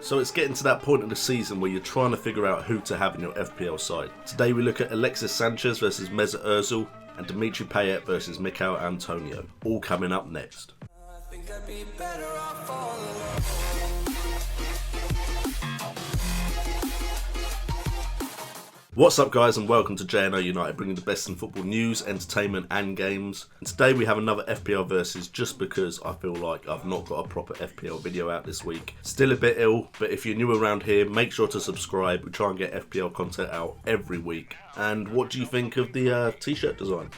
So it's getting to that point of the season where you're trying to figure out who to have in your FPL side. Today we look at Alexis Sanchez versus Mesut Ozil and Dimitri Payet versus Mikel Antonio, all coming up next. What's up guys, and welcome to JNO United, bringing the best in football news, entertainment and games. And today we have another FPL versus, just because I feel like I've not got a proper FPL video out this week. Still a bit ill, but if you're new around here, make sure to subscribe. We try and get FPL content out every week. And what do you think of the t-shirt design?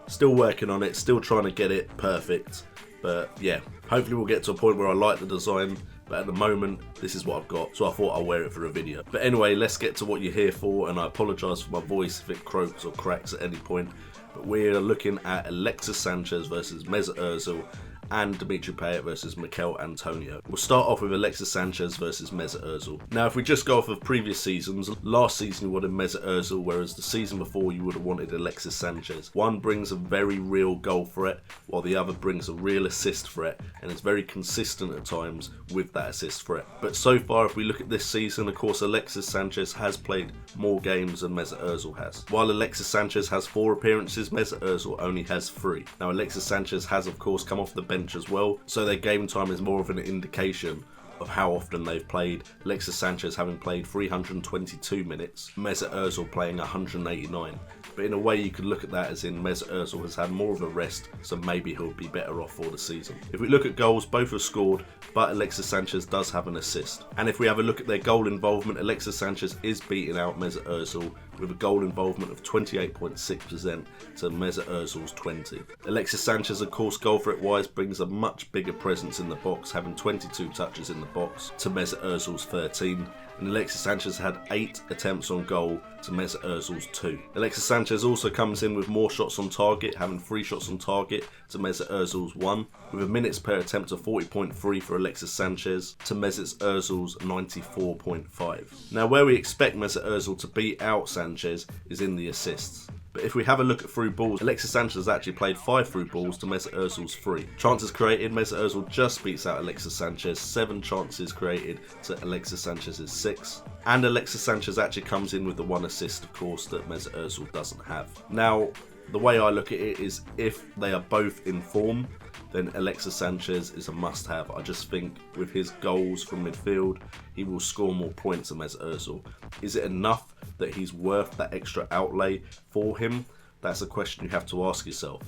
Still working on it, still trying to get it perfect. But yeah, hopefully we'll get to a point where I like the design. But at the moment, this is what I've got, so I thought I'll wear it for a video. But anyway, let's get to what you're here for, and I apologise for my voice if it croaks or cracks at any point. But we're looking at Alexis Sanchez versus Mesut Ozil and Dimitri Payet versus Mikel Antonio. We'll start off with Alexis Sanchez versus Mesut Ozil. Now, if we just go off of previous seasons, last season you wanted Mesut Ozil, whereas the season before you would have wanted Alexis Sanchez. One brings a very real goal threat, while the other brings a real assist threat, and it's very consistent at times with that assist threat. But so far, if we look at this season, of course, Alexis Sanchez has played more games than Mesut Ozil has. While Alexis Sanchez has 4 appearances, Mesut Ozil only has 3. Now, Alexis Sanchez has, of course, come off the bench as well, so their game time is more of an indication of how often they've played. Alexis Sanchez having played 322 minutes, Mesut Ozil playing 189. But in a way, you could look at that as in Mesut Ozil has had more of a rest, so maybe he'll be better off for the season. If we look at goals, both have scored, but Alexis Sanchez does have an assist. And if we have a look at their goal involvement, Alexis Sanchez is beating out Mesut Ozil with a goal involvement of 28.6% to Mesut Ozil's 20. Alexis Sanchez, of course, goal threat wise, brings a much bigger presence in the box, having 22 touches in the box to Mesut Ozil's 13. And Alexis Sanchez had 8 attempts on goal to Mesut Ozil's 2. Alexis Sanchez also comes in with more shots on target, having 3 shots on target to Mesut Ozil's 1, with a minutes per attempt of 40.3 for Alexis Sanchez to Mesut Ozil's 94.5. Now, where we expect Mesut Ozil to beat out Sanchez is in the assists. But if we have a look at through balls, Alexis Sanchez has actually played 5 through balls to Mesut Ozil's 3. Chances created, Mesut Ozil just beats out Alexis Sanchez. 7 chances created to Alexis Sanchez's 6. And Alexis Sanchez actually comes in with the 1 assist, of course, that Mesut Ozil doesn't have. Now, the way I look at it is if they are both in form, then Alexis Sanchez is a must-have. I just think with his goals from midfield, he will score more points than Mesut Ozil. Is it enough that he's worth that extra outlay for him? That's a question you have to ask yourself.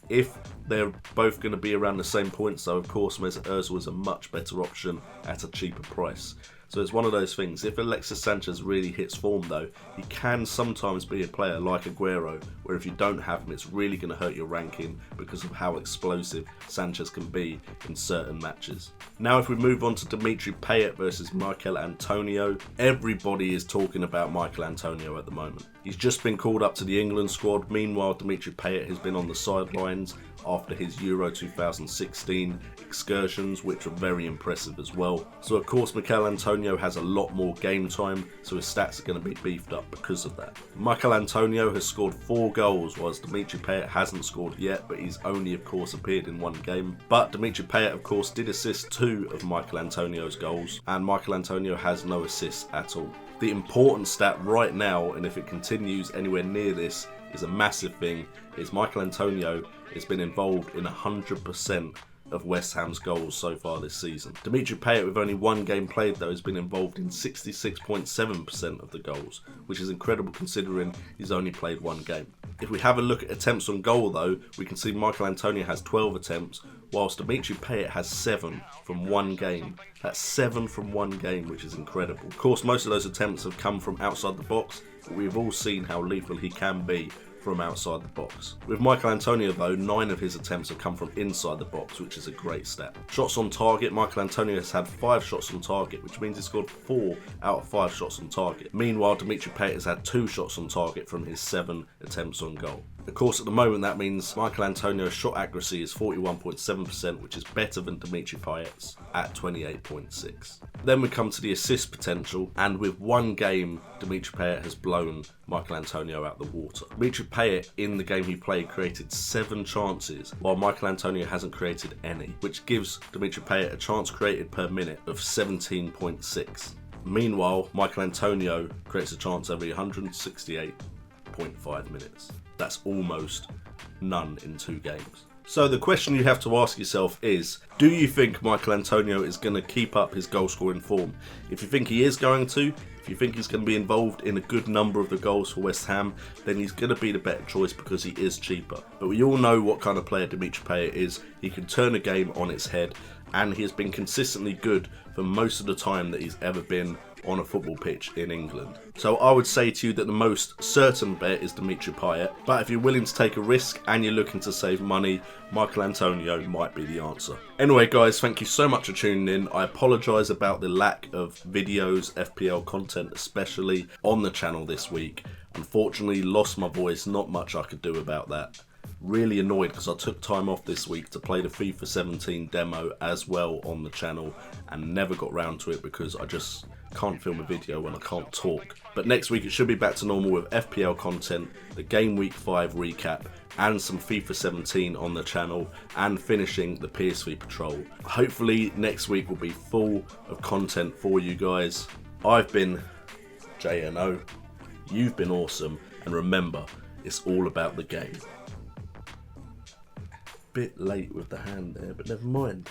If they're both going to be around the same points, though, of course, Mesut Ozil is a much better option at a cheaper price. So it's one of those things. If Alexis Sanchez really hits form, though, he can sometimes be a player like Aguero, where if you don't have him, it's really going to hurt your ranking because of how explosive Sanchez can be in certain matches. Now, if we move on to Dimitri Payet versus Mikel Antonio, everybody is talking about Mikel Antonio at the moment. He's just been called up to the England squad. Meanwhile, Dimitri Payet has been on the sidelines after his Euro 2016 excursions, which were very impressive as well. So of course, Mikel Antonio has a lot more game time, so his stats are going to be beefed up because of that. Mikel Antonio has scored 4 goals, whilst Dimitri Payet hasn't scored yet, but he's only, of course, appeared in 1 game. But Dimitri Payet, of course, did assist 2 of Mikel Antonio's goals, and Mikel Antonio has no assists at all. The important stat right now, and if it continues anywhere near this, is a massive thing, is Mikel Antonio has been involved in 100% of West Ham's goals so far this season. Dimitri Payet, with only 1 game played though, has been involved in 66.7% of the goals, which is incredible considering he's only played 1 game. If we have a look at attempts on goal though, we can see Mikel Antonio has 12 attempts, whilst Dimitri Payet has 7 from 1 game. That's 7 from 1 game, which is incredible. Of course, most of those attempts have come from outside the box, but we've all seen how lethal he can be from outside the box. With Mikel Antonio though, 9 of his attempts have come from inside the box, which is a great stat. Shots on target, Mikel Antonio has had 5 shots on target, which means he scored 4 out of 5 shots on target. Meanwhile, Dimitri Payet has had 2 shots on target from his 7 attempts on goal. Of course, at the moment that means Michael Antonio's shot accuracy is 41.7%, which is better than Dimitri Payet's at 28.6%. Then we come to the assist potential, and with one game, Dimitri Payet has blown Michael Antonio out the water. Dimitri Payet, in the game he played, created 7 chances, while Michael Antonio hasn't created any, which gives Dimitri Payet a chance created per minute of 17.6. Meanwhile, Michael Antonio creates a chance every 168.5 minutes. That's almost none in 2 games. So the question you have to ask yourself is, do you think Michael Antonio is going to keep up his goal scoring form? If you think he is going to, if you think he's going to be involved in a good number of the goals for West Ham, then he's going to be the better choice because he is cheaper. But we all know what kind of player Dimitri Payet is. He can turn a game on its head, and he has been consistently good for most of the time that he's ever been on a football pitch in England. So I would say to you that the most certain bet is Dimitri Payet, but if you're willing to take a risk and you're looking to save money, Michael Antonio might be the answer. Anyway guys, thank you so much for tuning in. I apologise about the lack of videos, FPL content especially, on the channel this week. Unfortunately, lost my voice, not much I could do about that. Really annoyed because I took time off this week to play the FIFA 17 demo as well on the channel and never got round to it because I just can't film a video when I can't talk. But next week it should be back to normal with FPL content, the Game Week 5 recap, and some FIFA 17 on the channel, and finishing the PSV Patrol. Hopefully next week will be full of content for you guys. I've been JNO, you've been awesome, and remember, it's all about the game. Bit late with the hand there, but never mind.